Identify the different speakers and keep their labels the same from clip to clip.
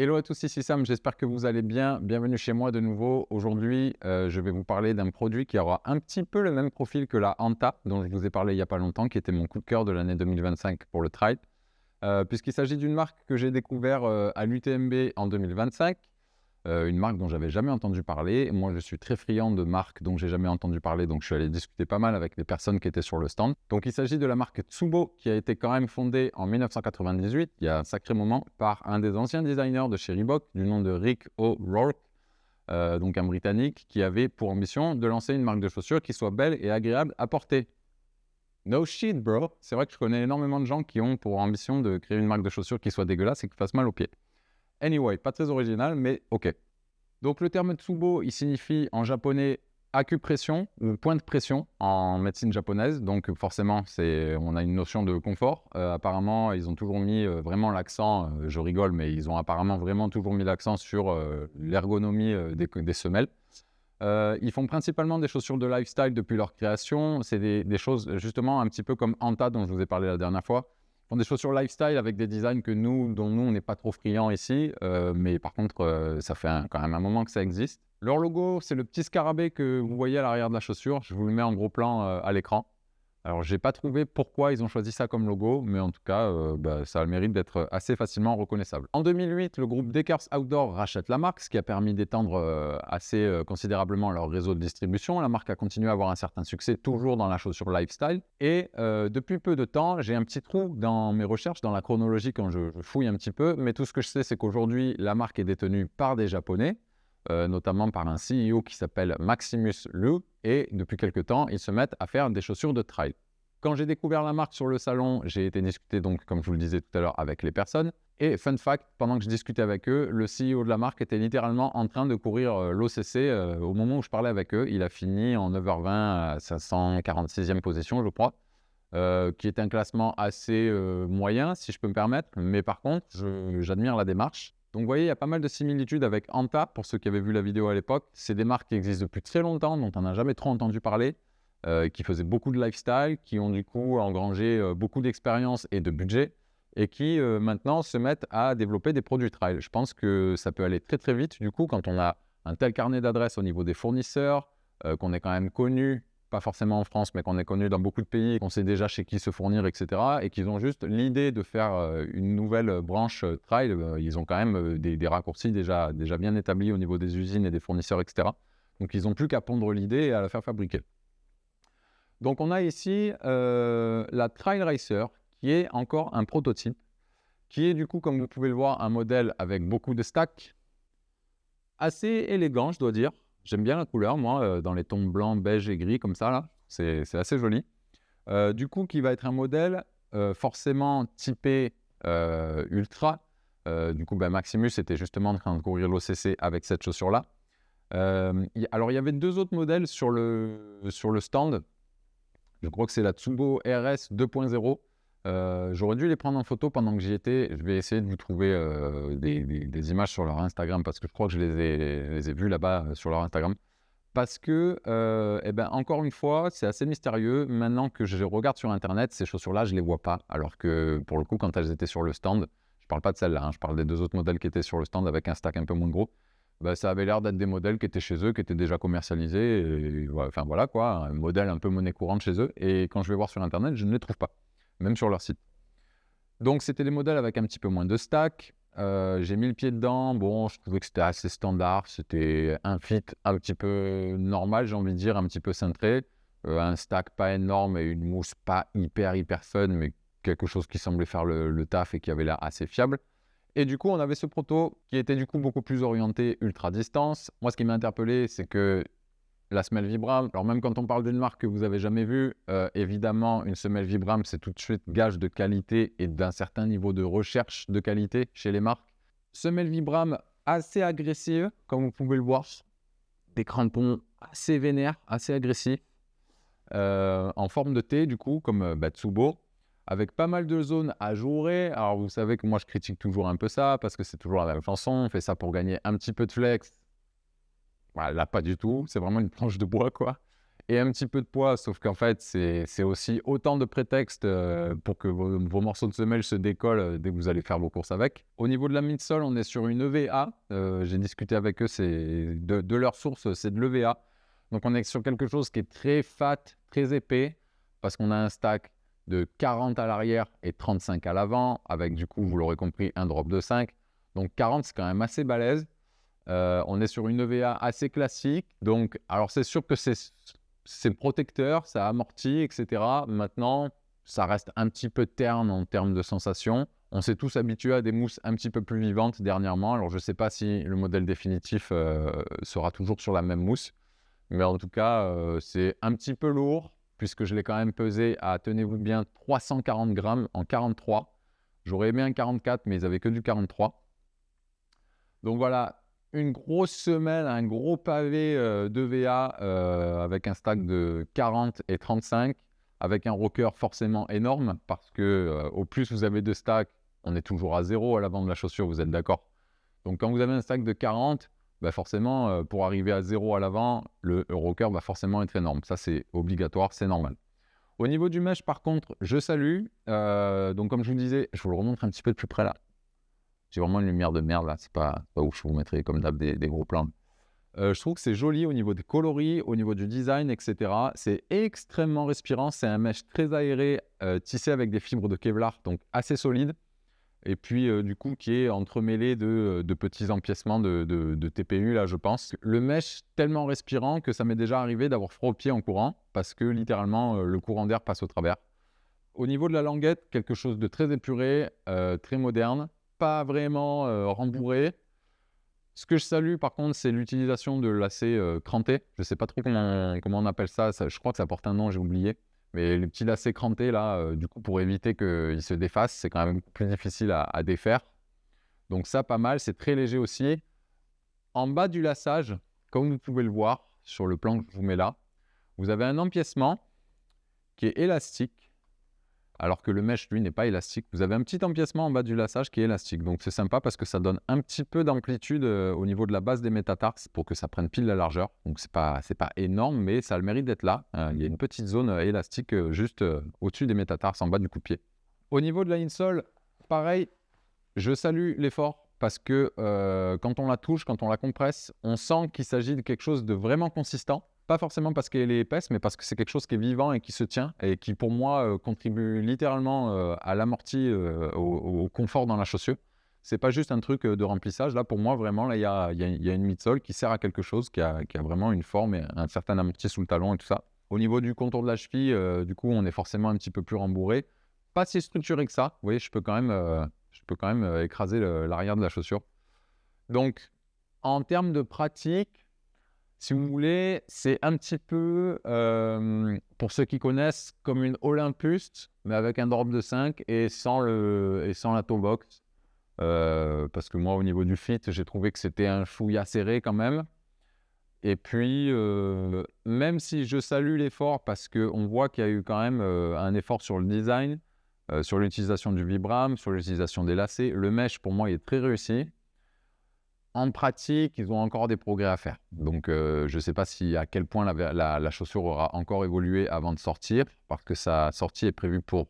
Speaker 1: Hello à tous, ici Sam, j'espère que vous allez bien. Bienvenue chez moi de nouveau. Aujourd'hui, je vais vous parler d'un produit qui aura un petit peu le même profil que la Anta, dont je vous ai parlé il n'y a pas longtemps, qui était mon coup de cœur de l'année 2025 pour le trail. Puisqu'il s'agit d'une marque que j'ai découvert à l'UTMB en 2025, une marque dont j'avais jamais entendu parler. Moi, je suis très friand de marques dont j'ai jamais entendu parler, donc je suis allé discuter pas mal avec les personnes qui étaient sur le stand. Donc, il s'agit de la marque Tsubo, qui a été quand même fondée en 1998, il y a un sacré moment, par un des anciens designers de chez Reebok, du nom de Rick O'Rourke, donc un Britannique, qui avait pour ambition de lancer une marque de chaussures qui soit belle et agréable à porter. No shit, bro. C'est vrai que je connais énormément de gens qui ont pour ambition de créer une marque de chaussures qui soit dégueulasse et qui fasse mal aux pieds. Anyway, pas très original, mais ok. Donc le terme Tsubo, il signifie en japonais acupression ou point de pression en médecine japonaise. Donc forcément, on a une notion de confort. Apparemment, ils ont toujours mis vraiment l'accent, je rigole, mais ils ont apparemment vraiment toujours mis l'accent sur l'ergonomie des semelles. Ils font principalement des chaussures de lifestyle depuis leur création. C'est des choses justement un petit peu comme Anta dont je vous ai parlé la dernière fois. Ils font des chaussures lifestyle avec des designs dont nous on n'est pas trop friands ici. Mais par contre, ça fait quand même un moment que ça existe. Leur logo, c'est le petit scarabée que vous voyez à l'arrière de la chaussure. Je vous le mets en gros plan à l'écran. Alors, je n'ai pas trouvé pourquoi ils ont choisi ça comme logo, mais en tout cas, ça a le mérite d'être assez facilement reconnaissable. En 2008, le groupe Dekers Outdoor rachète la marque, ce qui a permis d'étendre assez considérablement leur réseau de distribution. La marque a continué à avoir un certain succès, toujours dans la chaussure lifestyle. Et depuis peu de temps, j'ai un petit trou dans mes recherches, dans la chronologie quand je fouille un petit peu, mais tout ce que je sais, c'est qu'aujourd'hui, la marque est détenue par des Japonais, notamment par un CEO qui s'appelle Maximus Liu, et depuis quelques temps, ils se mettent à faire des chaussures de trail. Quand j'ai découvert la marque sur le salon, j'ai été discuter, donc, comme je vous le disais tout à l'heure, avec les personnes. Et fun fact, pendant que je discutais avec eux, le CEO de la marque était littéralement en train de courir l'OCC. Au moment où je parlais avec eux, il a fini en 9h20 à sa 146e position, je crois, qui est un classement assez moyen, si je peux me permettre. Mais par contre, j'admire la démarche. Donc vous voyez, il y a pas mal de similitudes avec Anta, pour ceux qui avaient vu la vidéo à l'époque. C'est des marques qui existent depuis très longtemps, dont on n'a jamais trop entendu parler, qui faisaient beaucoup de lifestyle, qui ont du coup engrangé beaucoup d'expérience et de budget, et qui maintenant se mettent à développer des produits trail. Je pense que ça peut aller très très vite, du coup, quand on a un tel carnet d'adresses au niveau des fournisseurs, qu'on est quand même connu, pas forcément en France, mais qu'on est connu dans beaucoup de pays, qu'on sait déjà chez qui se fournir, etc. Et qu'ils ont juste l'idée de faire une nouvelle branche trail. Ils ont quand même des raccourcis déjà bien établis au niveau des usines et des fournisseurs, etc. Donc, ils n'ont plus qu'à pondre l'idée et à la faire fabriquer. Donc, on a ici la Trail Racer, qui est encore un prototype, qui est du coup, comme vous pouvez le voir, un modèle avec beaucoup de stacks, assez élégant, je dois dire. J'aime bien la couleur, moi, dans les tons blancs, beige et gris, comme ça, là. C'est assez joli. Du coup, qui va être un modèle forcément typé ultra. Du coup, Maximus était justement en train de courir l'OCC avec cette chaussure-là. Alors, il y avait deux autres modèles sur le stand. Je crois que c'est la Tsubo RS 2.0. J'aurais dû les prendre en photo pendant que j'y étais. Je vais essayer de vous trouver des images sur leur Instagram parce que je crois que je les ai vues là-bas sur leur Instagram. Parce que, encore une fois, c'est assez mystérieux. Maintenant que je regarde sur Internet, ces chaussures-là, je ne les vois pas. Alors que, pour le coup, quand elles étaient sur le stand, je ne parle pas de celle-là, hein, je parle des deux autres modèles qui étaient sur le stand avec un stack un peu moins gros. Ça avait l'air d'être des modèles qui étaient chez eux, qui étaient déjà commercialisés. Et, enfin, voilà quoi, un modèle un peu monnaie courante chez eux. Et quand je vais voir sur Internet, je ne les trouve pas, même sur leur site. Donc, c'était des modèles avec un petit peu moins de stack. J'ai mis le pied dedans. Bon, je trouvais que c'était assez standard. C'était un fit un petit peu normal, j'ai envie de dire, un petit peu cintré. Un stack pas énorme et une mousse pas hyper fun, mais quelque chose qui semblait faire le taf et qui avait l'air assez fiable. Et du coup, on avait ce proto qui était du coup beaucoup plus orienté ultra distance. Moi, ce qui m'a interpellé, c'est que la semelle Vibram, alors même quand on parle d'une marque que vous n'avez jamais vue, évidemment, une semelle Vibram, c'est tout de suite gage de qualité et d'un certain niveau de recherche de qualité chez les marques. Semelle Vibram assez agressive, comme vous pouvez le voir. Des crampons assez vénères, assez agressifs, en forme de T, du coup, comme Tsubo, avec pas mal de zones à jouer. Alors, vous savez que moi, je critique toujours un peu ça, parce que c'est toujours la même chanson. On fait ça pour gagner un petit peu de flex. Voilà, là, pas du tout. C'est vraiment une planche de bois, quoi. et un petit peu de poids, sauf qu'en fait, c'est aussi autant de prétextes pour que vos morceaux de semelle se décollent dès que vous allez faire vos courses avec. Au niveau de la midsole, on est sur une EVA. J'ai discuté avec eux, c'est de leur source, c'est de l'EVA. Donc, on est sur quelque chose qui est très fat, très épais, parce qu'on a un stack de 40 à l'arrière et 35 à l'avant, avec du coup, vous l'aurez compris, un drop de 5. Donc 40, c'est quand même assez balèze. On est sur une EVA assez classique. Donc, alors c'est sûr que c'est protecteur, ça amortit, etc. Maintenant, ça reste un petit peu terne en termes de sensation. On s'est tous habitués à des mousses un petit peu plus vivantes dernièrement. Alors, je ne sais pas si le modèle définitif sera toujours sur la même mousse. Mais en tout cas, c'est un petit peu lourd, puisque je l'ai quand même pesé à, tenez-vous bien, 340 grammes en 43. J'aurais aimé un 44, mais ils n'avaient que du 43. Donc voilà, une grosse semelle, un gros pavé d'EVA avec un stack de 40 et 35, avec un rocker forcément énorme, parce que au plus vous avez de stacks, on est toujours à 0 à l'avant de la chaussure, vous êtes d'accord? Donc quand vous avez un stack de 40, bah forcément, pour arriver à 0 à l'avant, le rocker va forcément être énorme. Ça, c'est obligatoire, c'est normal. Au niveau du mesh, par contre, je salue. Donc comme je vous le disais, je vous le remontre un petit peu de plus près là. J'ai vraiment une lumière de merde là, c'est pas ouf, je vous mettrai comme d'hab des gros plans. Je trouve que c'est joli au niveau des coloris, au niveau du design, etc. C'est extrêmement respirant, c'est un mesh très aéré, tissé avec des fibres de Kevlar, donc assez solide. Et puis du coup qui est entremêlé de petits empiècements de TPU là, je pense. Le mesh tellement respirant que ça m'est déjà arrivé d'avoir froid aux pieds en courant, parce que littéralement le courant d'air passe au travers. Au niveau de la languette, quelque chose de très épuré, très moderne, pas vraiment rembourré. Ce que je salue par contre, c'est l'utilisation de lacets crantés. Je ne sais pas trop comment on appelle ça, je crois que ça porte un nom, j'ai oublié. Mais les petits lacets crantés là, du coup pour éviter qu'ils se défassent, c'est quand même plus difficile à défaire. Donc ça, pas mal, c'est très léger aussi. En bas du laçage, comme vous pouvez le voir sur le plan que je vous mets là, vous avez un empiècement qui est élastique, alors que le mesh, lui, n'est pas élastique. Vous avez un petit empiècement en bas du laçage qui est élastique. Donc, c'est sympa parce que ça donne un petit peu d'amplitude au niveau de la base des métatarses pour que ça prenne pile la largeur. Donc, c'est pas énorme, mais ça a le mérite d'être là. Il y a une petite zone élastique juste au-dessus des métatarses, en bas du coup-de-pied. Au niveau de la insole, pareil, je salue l'effort parce que quand on la touche, quand on la compresse, on sent qu'il s'agit de quelque chose de vraiment consistant. Pas forcément parce qu'elle est épaisse, mais parce que c'est quelque chose qui est vivant et qui se tient et qui, pour moi, contribue littéralement à l'amorti, au confort dans la chaussure. C'est pas juste un truc de remplissage. Là, pour moi, vraiment, là, il y a une midsole qui sert à quelque chose, qui a vraiment une forme et un certain amorti sous le talon et tout ça. Au niveau du contour de la cheville, du coup, on est forcément un petit peu plus rembourré. Pas si structuré que ça. Vous voyez, je peux quand même écraser l'arrière de la chaussure. Donc, en termes de pratique, si vous voulez, c'est un petit peu, pour ceux qui connaissent, comme une Olympus, mais avec un drop de 5 et sans la toe box. Parce que moi, au niveau du fit, j'ai trouvé que c'était un chouïa serré quand même. Et puis, même si je salue l'effort, parce qu'on voit qu'il y a eu quand même un effort sur le design, sur l'utilisation du Vibram, sur l'utilisation des lacets, le mesh, pour moi, il est très réussi. En pratique, ils ont encore des progrès à faire. Donc, je ne sais pas à quel point la chaussure aura encore évolué avant de sortir, parce que sa sortie est prévue pour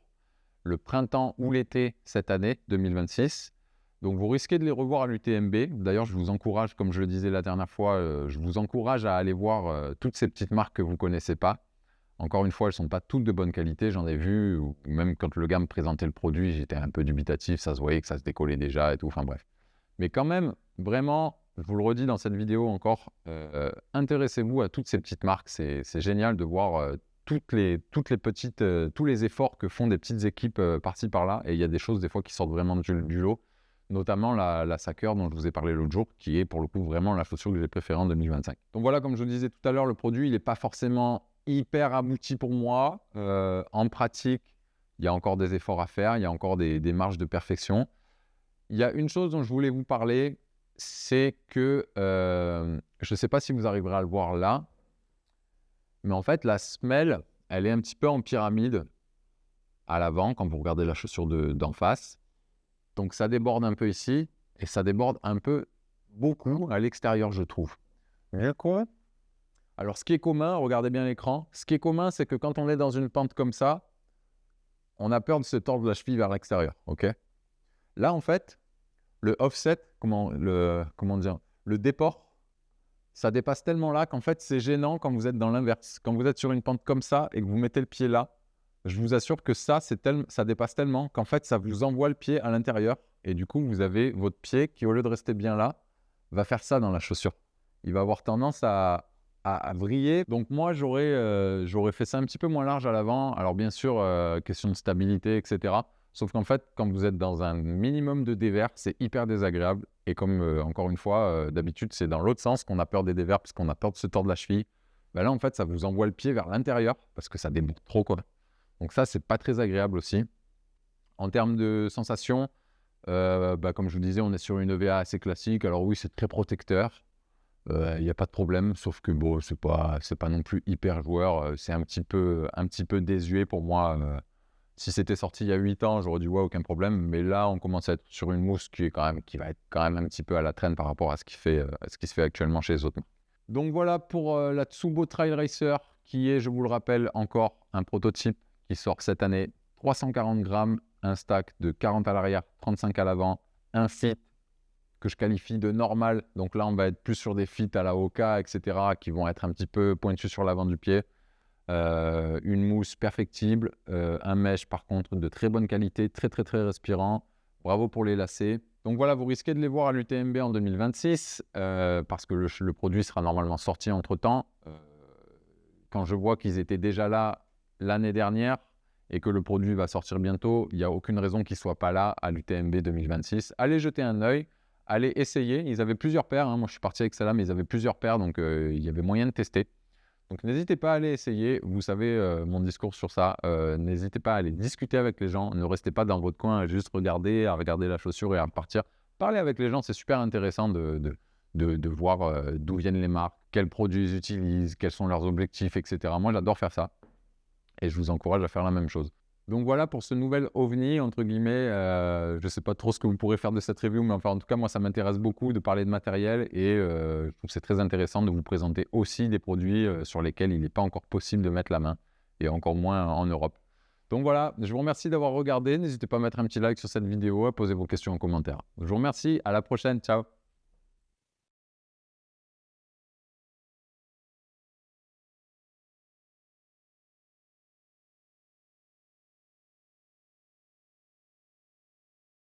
Speaker 1: le printemps ou l'été cette année, 2026. Donc, vous risquez de les revoir à l'UTMB. D'ailleurs, je vous encourage, comme je le disais la dernière fois, je vous encourage à aller voir toutes ces petites marques que vous ne connaissez pas. Encore une fois, elles ne sont pas toutes de bonne qualité. J'en ai vu, ou même quand le gars me présentait le produit, j'étais un peu dubitatif. Ça se voyait que ça se décollait déjà et tout. Enfin bref. Mais quand même, vraiment, je vous le redis dans cette vidéo encore, intéressez-vous à toutes ces petites marques. C'est génial de voir toutes les petites, tous les efforts que font des petites équipes par-ci par-là. Et il y a des choses des fois qui sortent vraiment du lot, notamment la Saker dont je vous ai parlé l'autre jour, qui est pour le coup vraiment la chaussure que j'ai préférée en 2025. Donc voilà, comme je vous disais tout à l'heure, le produit, il n'est pas forcément hyper abouti pour moi. En pratique, il y a encore des efforts à faire, il y a encore des marges de perfection. Il y a une chose dont je voulais vous parler, c'est que, je ne sais pas si vous arriverez à le voir là, mais en fait, la semelle, elle est un petit peu en pyramide à l'avant, quand vous regardez la chaussure d'en face. Donc, ça déborde un peu ici, et ça déborde un peu beaucoup à l'extérieur, je trouve. Du coup, Alors, ce qui est commun, regardez bien l'écran, ce qui est commun, c'est que quand on est dans une pente comme ça, on a peur de se tordre la cheville vers l'extérieur, ok? Là, en fait, le offset, comment dire, le déport, ça dépasse tellement là qu'en fait, c'est gênant quand vous êtes dans l'inverse. Quand vous êtes sur une pente comme ça et que vous mettez le pied là, je vous assure que ça dépasse tellement qu'en fait, ça vous envoie le pied à l'intérieur. Et du coup, vous avez votre pied qui, au lieu de rester bien là, va faire ça dans la chaussure. Il va avoir tendance à vriller. Donc moi, j'aurais fait ça un petit peu moins large à l'avant. Alors bien sûr, question de stabilité, etc. Sauf qu'en fait, quand vous êtes dans un minimum de dévers, c'est hyper désagréable. Et comme, encore une fois, d'habitude, c'est dans l'autre sens qu'on a peur des dévers parce qu'on a peur de se tordre la cheville. Ben là, en fait, ça vous envoie le pied vers l'intérieur parce que ça déborde trop, quoi. Donc ça, c'est pas très agréable aussi. En termes de sensations, comme je vous disais, on est sur une EVA assez classique. Alors oui, c'est très protecteur. Il n'y a pas de problème, sauf que bon, c'est pas non plus hyper joueur. C'est un petit peu désuet pour moi. Si c'était sorti il y a 8 ans, j'aurais dit ouais, aucun problème. Mais là, on commence à être sur une mousse qui va être quand même un petit peu à la traîne par rapport à ce qui se fait actuellement chez les autres. Donc voilà pour la Tsubo Trail Racer, qui est, je vous le rappelle, encore un prototype qui sort cette année. 340 grammes, un stack de 40 à l'arrière, 35 à l'avant, un fit que je qualifie de normal. Donc là, on va être plus sur des fits à la Oka, etc., qui vont être un petit peu pointus sur l'avant du pied. Une mousse perfectible, un mesh par contre de très bonne qualité, très très très respirant. Bravo pour les lacets. Donc voilà, vous risquez de les voir à l'UTMB en 2026 parce que le produit sera normalement sorti entre-temps. Quand je vois qu'ils étaient déjà là l'année dernière et que le produit va sortir bientôt, il n'y a aucune raison qu'il ne soit pas là à l'UTMB 2026. Allez jeter un œil, allez essayer. Ils avaient plusieurs paires, hein. Moi je suis parti avec celle-là, mais ils avaient plusieurs paires, donc il y avait moyen de tester. Donc n'hésitez pas à aller essayer, vous savez mon discours sur ça, n'hésitez pas à aller discuter avec les gens, ne restez pas dans votre coin à juste regarder la chaussure et à repartir. Parlez avec les gens, c'est super intéressant de voir d'où viennent les marques, quels produits ils utilisent, quels sont leurs objectifs, etc. Moi j'adore faire ça et je vous encourage à faire la même chose. Donc voilà pour ce nouvel ovni, entre guillemets. Je ne sais pas trop ce que vous pourrez faire de cette review, mais enfin, en tout cas, moi, ça m'intéresse beaucoup de parler de matériel et je trouve que c'est très intéressant de vous présenter aussi des produits sur lesquels il n'est pas encore possible de mettre la main et encore moins en Europe. Donc voilà, je vous remercie d'avoir regardé. N'hésitez pas à mettre un petit like sur cette vidéo, à poser vos questions en commentaire. Je vous remercie, à la prochaine, ciao!